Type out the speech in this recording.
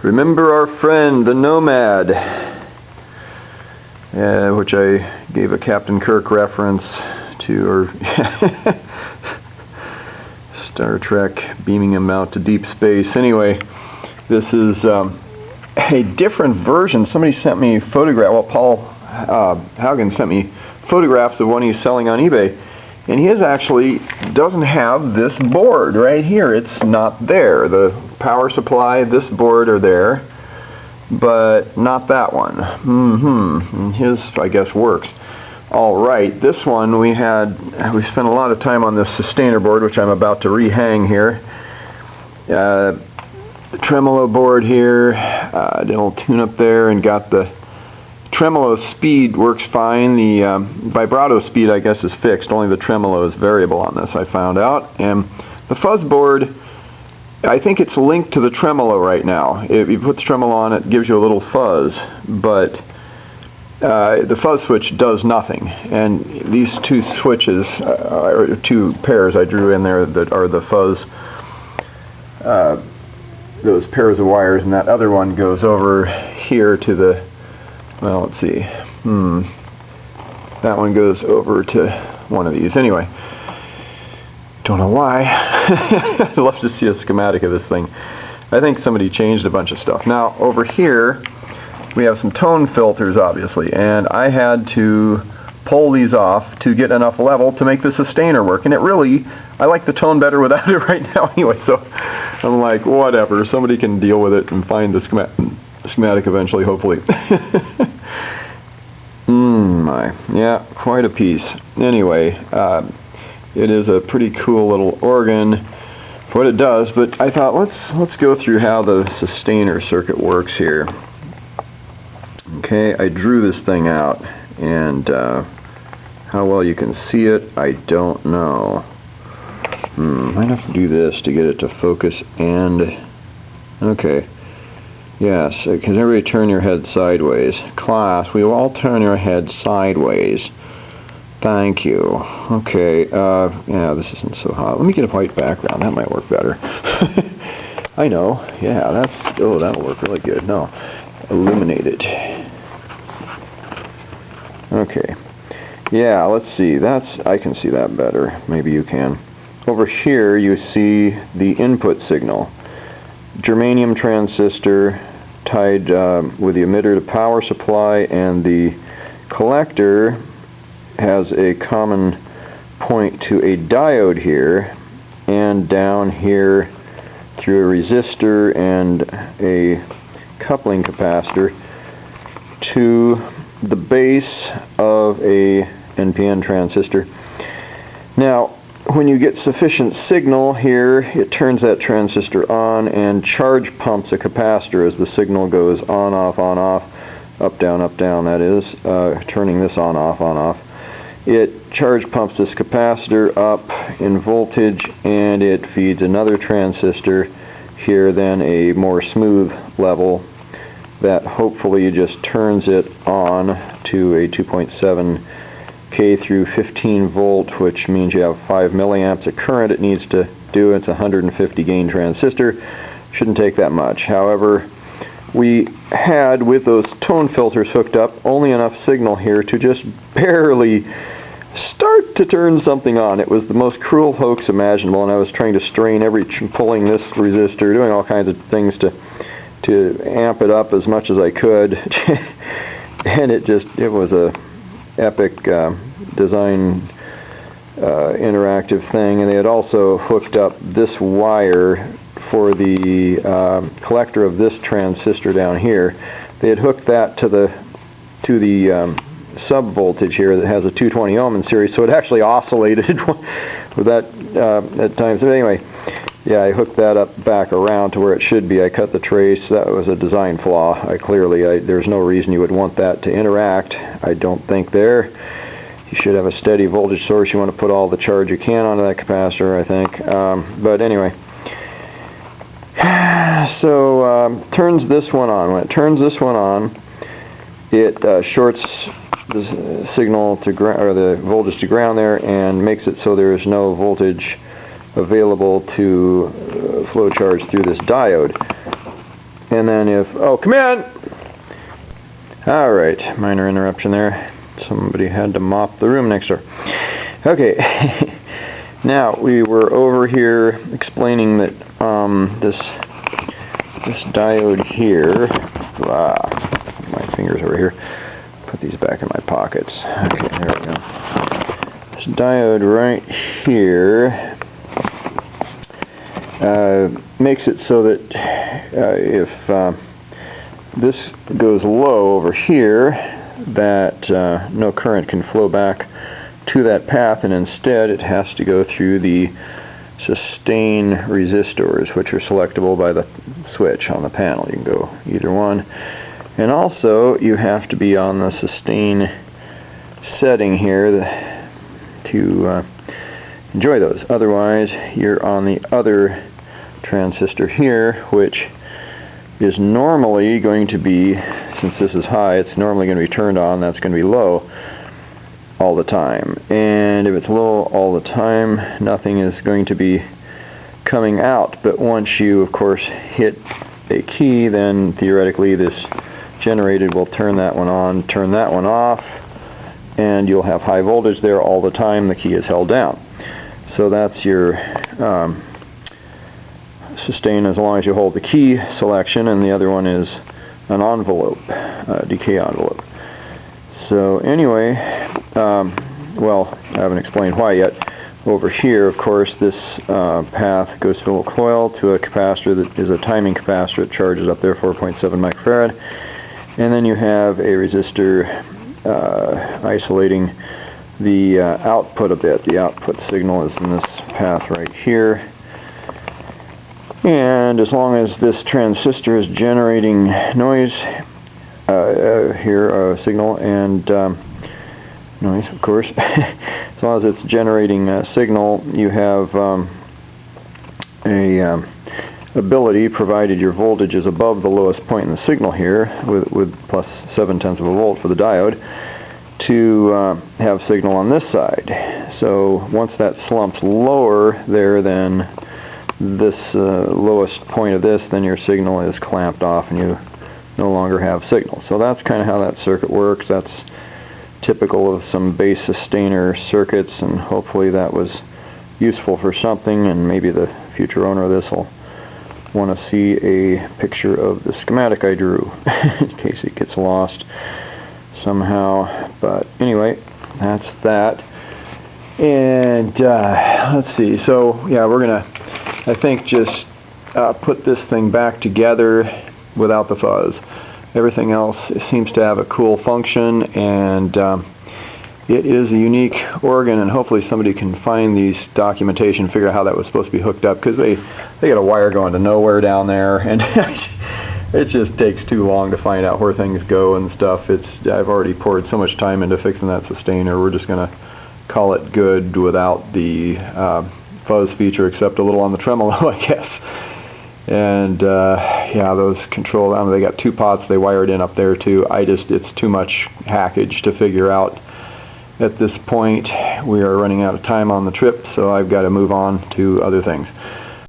Remember our friend, the Nomad, which I gave a Captain Kirk reference to, or Star Trek beaming him out to deep space. Anyway, this is a different version. Somebody sent me a photograph. Well, Paul Haugen sent me photographs of one he's selling on eBay, and his actually doesn't have this board right here. It's not there. The power supply, this board are there, but not that one. And his, I guess, works. All right, this one we spent a lot of time on this sustainer board, which I'm about to rehang here. The tremolo board here, little tune up there, and got the tremolo speed works fine. The vibrato speed, I guess, is fixed. Only the tremolo is variable on this, I found out. And the fuzz board, I think it's linked to the tremolo right now. If you put the tremolo on, it gives you a little fuzz, but the fuzz switch does nothing. And these two switches, or two pairs I drew in there that are the fuzz, those pairs of wires, and that other one goes over here to the, well, let's see, that one goes over to one of these. Anyway, don't know why. I'd love to see a schematic of this thing. I think somebody changed a bunch of stuff. Now, over here, we have some tone filters, obviously, and I had to pull these off to get enough level to make the sustainer work. And it really, I like the tone better without it right now anyway, so I'm like, whatever, somebody can deal with it and find the schematic eventually, hopefully. Yeah, quite a piece. Anyway, it is a pretty cool little organ for what it does, but I thought let's go through how the sustainer circuit works here. Okay, I drew this thing out, and how well you can see it, I don't know. Might have to do this to get it to focus, and okay. Yes, can everybody turn your head sideways? Class, we will all turn your head sideways. Thank you. Okay, yeah, this isn't so hot. Let me get a white background. That might work better. I know. Yeah, that'll work really good. No, illuminate it. Okay. Yeah, let's see. I can see that better. Maybe you can. Over here, you see the input signal. Germanium transistor tied with the emitter to power supply, and the collector has a common point to a diode here, and down here through a resistor and a coupling capacitor to the base of a NPN transistor. Now, when you get sufficient signal here, it turns that transistor on and charge pumps a capacitor as the signal goes on, off, up, down, that is, turning this on, off. It charge pumps this capacitor up in voltage, and it feeds another transistor here, then a more smooth level that hopefully just turns it on to a 2.7 K through 15 volt, which means you have 5 milliamps of current it needs to do. It's a 150 gain transistor. Shouldn't take that much. However, we had, with those tone filters hooked up, only enough signal here to just barely start to turn something on. It was the most cruel hoax imaginable, and I was trying to strain pulling this resistor, doing all kinds of things to amp it up as much as I could. And it was a epic design interactive thing, and they had also hooked up this wire for the collector of this transistor down here. They had hooked that to the sub voltage here that has a 220 ohm in series, so it actually oscillated with that at times. So anyway, yeah, I hooked that up back around to where it should be. I cut the trace. That was a design flaw. There's no reason you would want that to interact. I don't think there. You should have a steady voltage source. You want to put all the charge you can onto that capacitor, I think. But anyway, so turns this one on. When it turns this one on, it shorts the signal to ground, or the voltage to ground there, and makes it so there is no voltage available to flow charge through this diode. And then if, oh, come in! Alright, minor interruption there. Somebody had to mop the room next door. Okay, now we were over here explaining that this diode here, my fingers over here, put these back in my pockets. Okay, there we go. This diode right here makes it so that if this goes low over here, that no current can flow back to that path, and instead it has to go through the sustain resistors, which are selectable by the switch on the panel. You can go either one. And also you have to be on the sustain setting here to enjoy those. Otherwise you're on the other transistor here, which is normally going to be, since this is high, it's normally going to be turned on. That's going to be low all the time. And if it's low all the time, nothing is going to be coming out. But once you, of course, hit a key, then theoretically this generator will turn that one on, turn that one off, and you'll have high voltage there all the time. The key is held down. So that's your sustain as long as you hold the key selection, and the other one is an envelope, decay envelope. So anyway, well, I haven't explained why yet. Over here, of course, this path goes through a coil to a capacitor that is a timing capacitor. It charges up there 4.7 microfarad. And then you have a resistor isolating the output a bit. The output signal is in this path right here. And as long as this transistor is generating noise, signal and noise, of course, as long as it's generating signal, you have ability, provided your voltage is above the lowest point in the signal here, with plus 0.7 volts for the diode, to have signal on this side. So once that slumps lower there than this lowest point of this, then your signal is clamped off and you no longer have signal. So that's kind of how that circuit works. That's typical of some base sustainer circuits, and hopefully that was useful for something, and maybe the future owner of this will want to see a picture of the schematic I drew in case it gets lost somehow. But anyway, that's that. And let's see, so yeah, we're gonna, I think, just put this thing back together without the fuzz. Everything else seems to have a cool function, and it is a unique organ, and hopefully somebody can find these documentation, figure out how that was supposed to be hooked up, because they got a wire going to nowhere down there, and it just takes too long to find out where things go and stuff. I've already poured so much time into fixing that sustainer. We're just going to call it good without the fuzz feature, except a little on the tremolo, I guess. And yeah, those control, they got two pots they wired in up there too. It's too much hackage to figure out at this point. We are running out of time on the trip, so I've got to move on to other things.